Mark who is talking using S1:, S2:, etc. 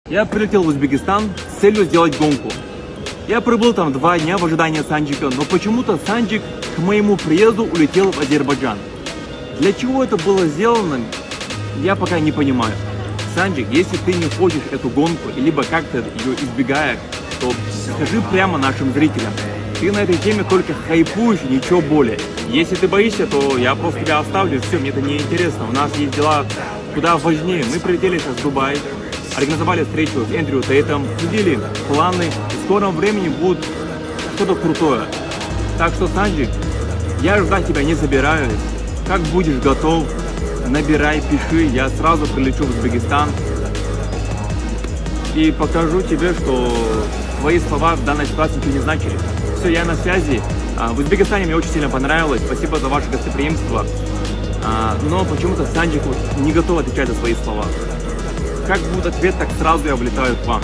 S1: Я прилетел в Узбекистан с целью сделать гонку. Я пробыл там 2 дня в ожидании Санджика, но почему-то Санджик к моему приезду улетел в Азербайджан. Для чего это было сделано, я пока не понимаю. Санджик, если ты не хочешь эту гонку, либо как-то ее избегаешь, то скажи прямо нашим зрителям. Ты на этой теме только хайпуешь, ничего более. Если ты боишься, то я просто тебя оставлю, все, мне это не интересно. У нас есть дела куда важнее. Мы прилетели сейчас в Дубай, организовали встречу с Эндрю Тейтом, обсудили планы, и в скором времени будет что-то крутое. Так что, Санджик, я ждать тебя не собираюсь. Как будешь готов, набирай, пиши, я сразу прилечу в Узбекистан и покажу тебе, что твои слова в данной ситуации ничего не значили. Все, я на связи. В Узбекистане мне очень сильно понравилось, спасибо за ваше гостеприимство. Но почему-то Санджик не готов отвечать за свои слова. Как будет ответ, так сразу я влетаю к вам.